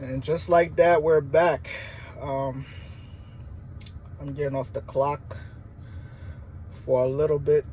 And just like that, we're back. I'm getting off the clock for a little bit,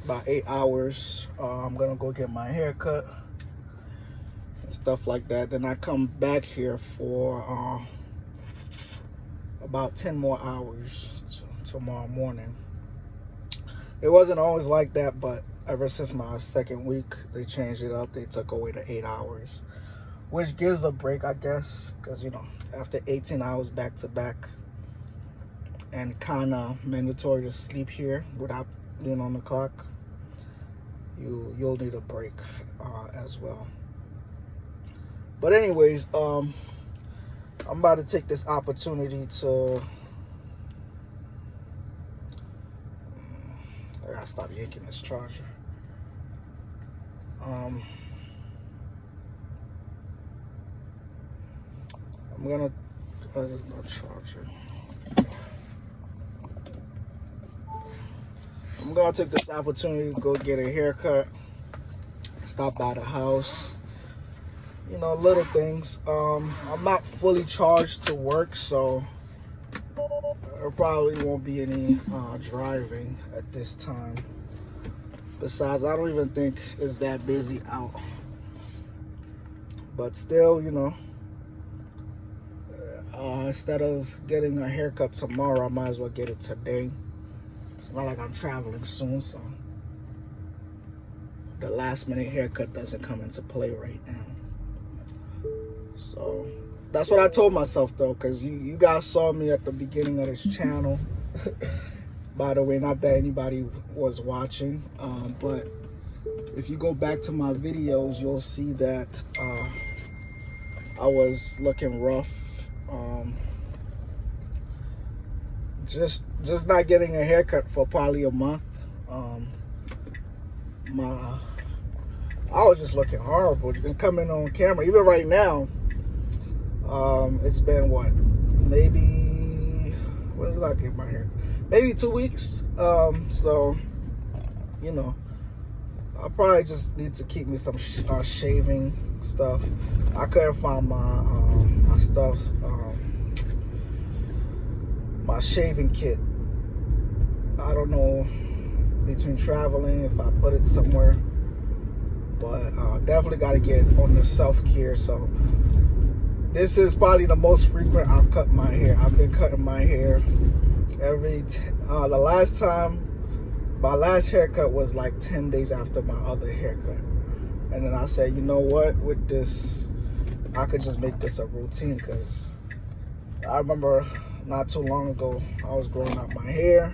about 8 hours. I'm gonna go get my hair cut and stuff like that. Then I come back here for about 10 more hours tomorrow morning. It wasn't always like that, but ever since my second week, they changed it up. They took away the 8 hours, which gives a break, I guess, because, you know, after 18 hours back to back and kind of mandatory to sleep here without being on the clock, you'll need a break as well. But anyways, I'm about to take this opportunity to I gotta stop yanking this charger. I'm gonna charger. I'm gonna take this opportunity to go get a haircut, stop by the house, you know, little things. I'm not fully charged to work, so there probably won't be any driving at this time. Besides, I don't even think it's that busy out. But still, you know, instead of getting a haircut tomorrow, I might as well get it today. It's not like I'm traveling soon, so the last minute haircut doesn't come into play right now. So that's what I told myself, though, because you guys saw me at the beginning of this channel. By the way, not that anybody was watching, but if you go back to my videos, you'll see that I was looking rough. Just not getting a haircut for probably a month. I was just looking horrible. You can come in on camera, even right now. It's been what, maybe, when did I get my hair? Maybe 2 weeks. So, you know, I probably just need to keep me some shaving stuff. I couldn't find my stuff, my shaving kit. I don't know, between traveling, if I put it somewhere, but definitely got to get on the self-care. So this is probably the most frequent I've cut my hair. I've been cutting my hair the last time, my last haircut was like 10 days after my other haircut. And then I said, you know what, with this, I could just make this a routine, because I remember not too long ago, I was growing out my hair,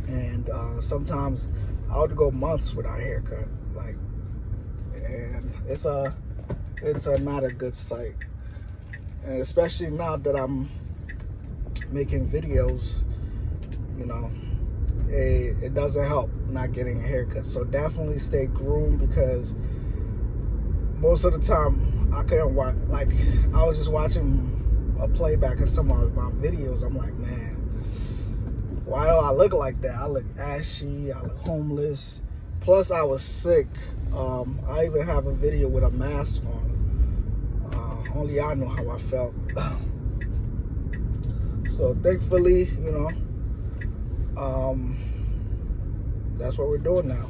and sometimes I would go months without a haircut, and it's not a good sight. And especially now that I'm making videos, you know, it doesn't help not getting a haircut. So definitely stay groomed, because most of the time I couldn't watch, like, I was just watching a playback of some of my videos. I'm like, man, why do I look like that? I look ashy, I look homeless. Plus I was sick. I even have a video with a mask on. Only I know how I felt. So thankfully, you know, that's what we're doing now.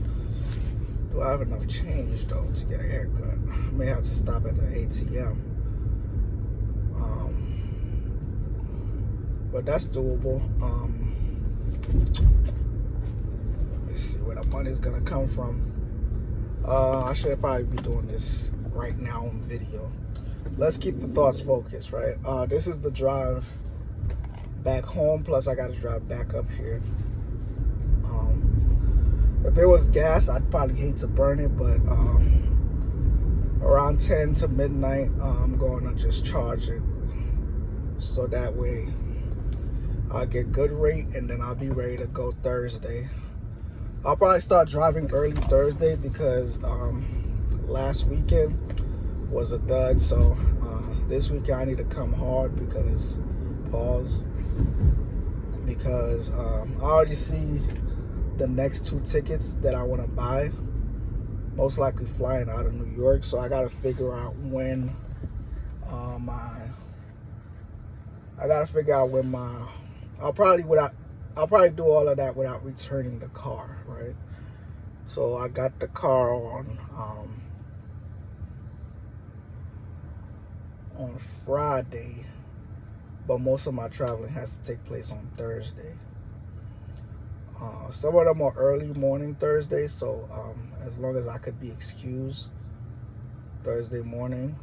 Do I have enough change, though, to get a haircut? I may have to stop at the ATM. But that's doable. Let me see where the money's gonna come from. I should probably be doing this right now on video. Let's keep the thoughts focused, right? This is the drive back home, plus I gotta drive back up here. If it was gas, I'd probably hate to burn it, but around 10 to midnight, I'm going to just charge it, so that way I'll get good rate, and then I'll be ready to go Thursday. I'll probably start driving early Thursday, because last weekend was a dud. So this weekend I need to come hard, because I already see the next 2 tickets that I want to buy, most likely flying out of New York. So I got to figure out when I gotta figure out when I'll probably do all of that without returning the car, right? So I got the car on Friday, but most of my traveling has to take place on Thursday. Some of them are early morning Thursdays, so as long as I could be excused Thursday morning,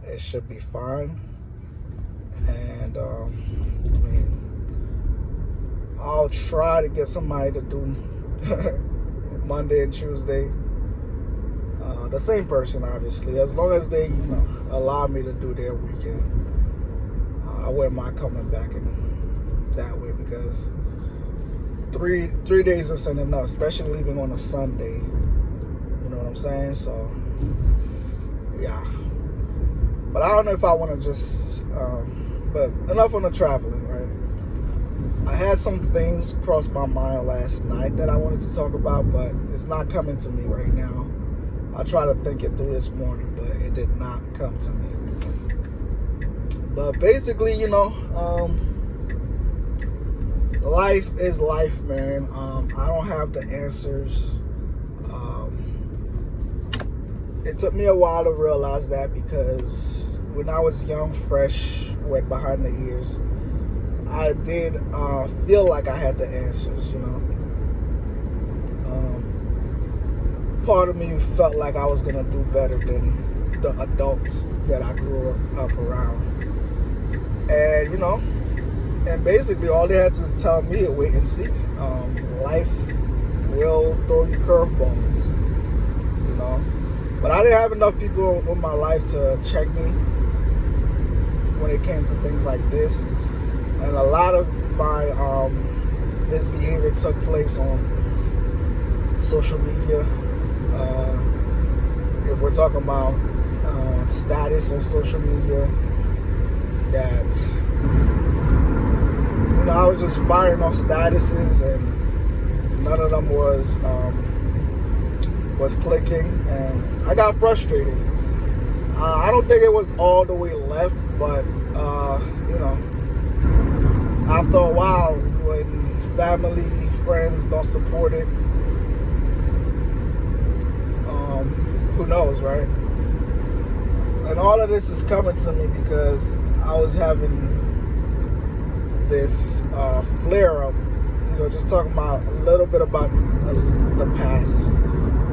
it should be fine. And I mean, I'll try to get somebody to do Monday and Tuesday. The same person, obviously, as long as they, allow me to do their weekend. I wouldn't mind coming back in that way, because three days isn't enough, especially leaving on a Sunday. You know what I'm saying? So, yeah. But I don't know if I want to just, but enough on the traveling, right? I had some things cross my mind last night that I wanted to talk about, but it's not coming to me right now. I tried to think it through this morning, but it did not come to me. But basically, life is life, man. I don't have the answers. It took me a while to realize that, because when I was young, fresh, wet behind the ears, I did feel like I had the answers, part of me felt like I was going to do better than the adults that I grew up around. And, and basically all they had to tell me is wait and see. Life will throw you curveballs, But I didn't have enough people in my life to check me when it came to things like this. And a lot of my misbehavior took place on social media. If we're talking about status on social media, that I was just firing off statuses and none of them was clicking, and I got frustrated. I don't think it was all the way left, but after a while, when family, friends don't support it, who knows, right? And all of this is coming to me because I was having this flare up, just talking about a little bit about the past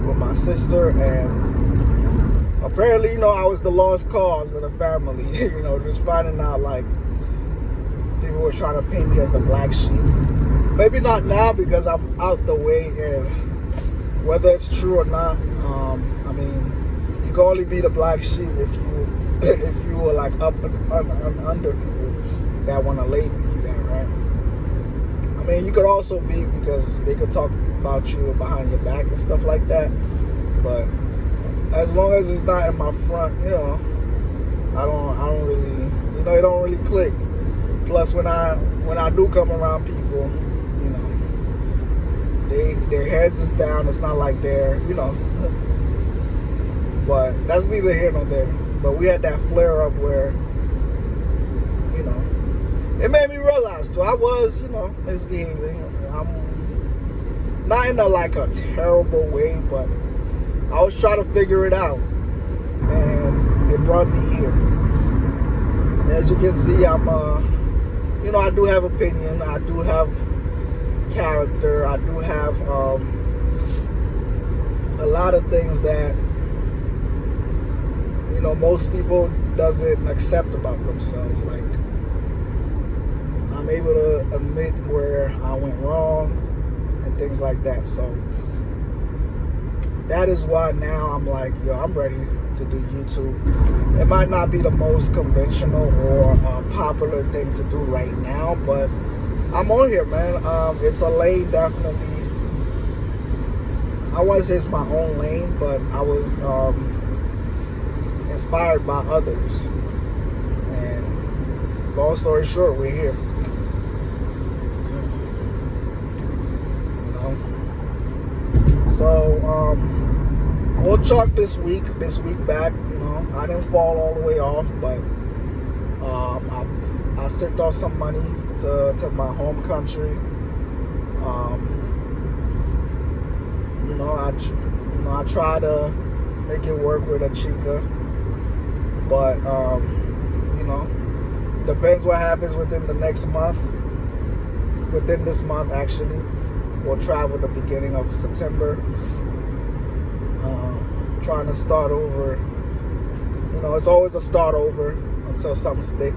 with my sister, and apparently, I was the lost cause of the family, just finding out like people were trying to paint me as the black sheep. Maybe not now because I'm out the way, and whether it's true or not, I mean, you can only be the black sheep if you were like up and under people that want to label you that, right? I mean, you could also be because they could talk about you behind your back and stuff like that, but as long as it's not in my front, I don't really, it don't really click. Plus, when I do come around people, their heads is down. It's not like they're, but that's neither here nor there. But we had that flare up where, it made me realize too, I was, misbehaving. I'm not in a terrible way, but I was trying to figure it out, and it brought me here. As you can see, I'm, I do have opinion. I do have character. I do have a lot of things that, most people doesn't accept about themselves. Like, I'm able to admit where I went wrong and things like that. So that is why now I'm like, I'm ready to do YouTube. It might not be the most conventional or popular thing to do right now, but I'm on here, man. It's a lane, definitely. I wouldn't say it's my own lane, but I was inspired by others. And long story short, we're here. So, we'll chalk this week back. You know, I didn't fall all the way off, but I sent off some money to my home country. I try to make it work with a chica, but depends what happens within the next month. Within this month, actually, we'll travel the beginning of September. Trying to start over. You know, it's always a start over until something stick.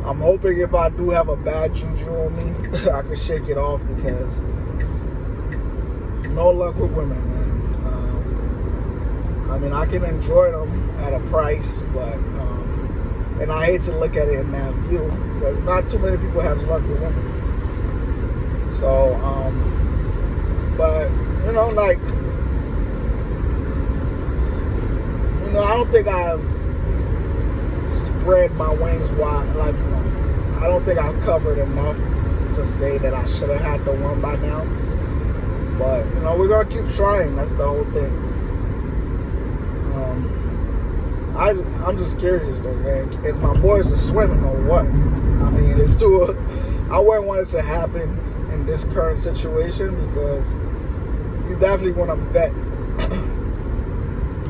I'm hoping if I do have a bad juju on me, I can shake it off, because no luck with women, man. I mean, I can enjoy them at a price, but and I hate to look at it in that view, because not too many people have luck with women. So, but I don't think I've spread my wings wide. I don't think I've covered enough to say that I should have had the one by now. But we're gonna keep trying. That's the whole thing. I'm just curious though, man. Is my boys are swimming or what? I mean, I wouldn't want it to happen in this current situation, because you definitely want to vet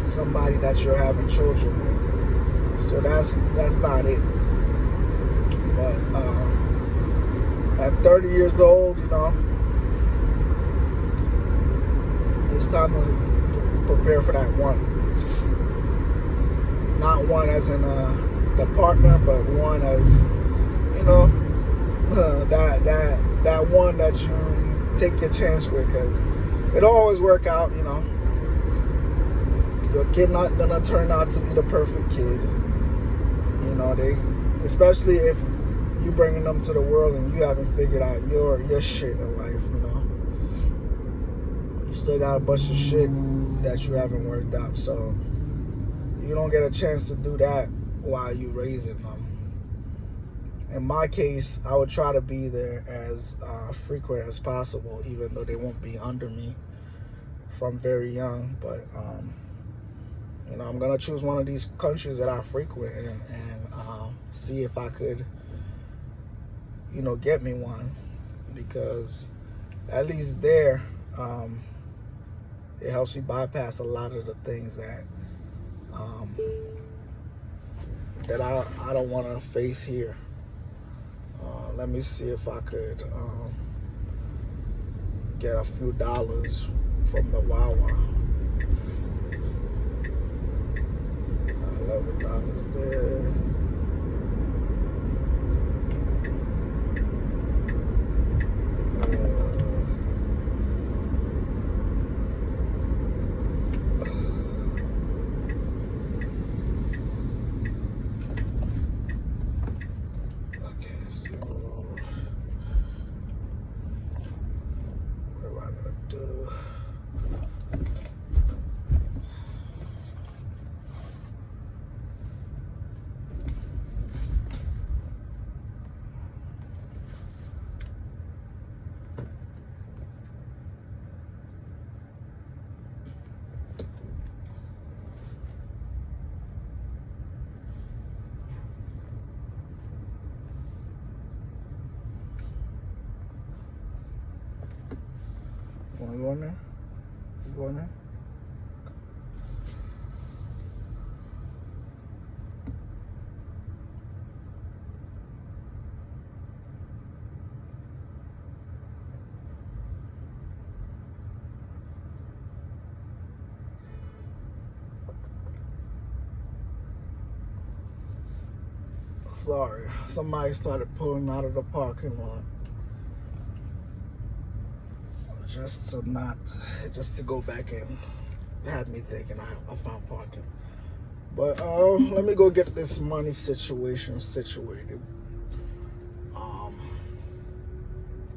somebody that you're having children with. So that's not it. But at 30 years old, it's time to prepare for that one. Not one as in the partner, but one as that one that you take your chance with, because it don't always work out. Your kid not gonna turn out to be the perfect kid. Especially if you bringing them to the world and you haven't figured out your shit in life. You still got a bunch of shit that you haven't worked out, so you don't get a chance to do that while you raising them. In my case, I would try to be there as frequent as possible, even though they won't be under me from very young. But I'm gonna choose one of these countries that I frequent and see if I could, get me one, because at least there, it helps me bypass a lot of the things that I don't want to face here. Let me see if I could get a few dollars from the Wawa. $11 there. Want to go in there? You go in there? Sorry, somebody started pulling out of the parking lot. Just to go back in. It had me thinking I found parking. But let me go get this money situation situated.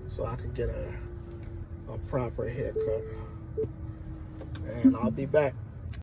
So I could get a proper haircut. And I'll be back.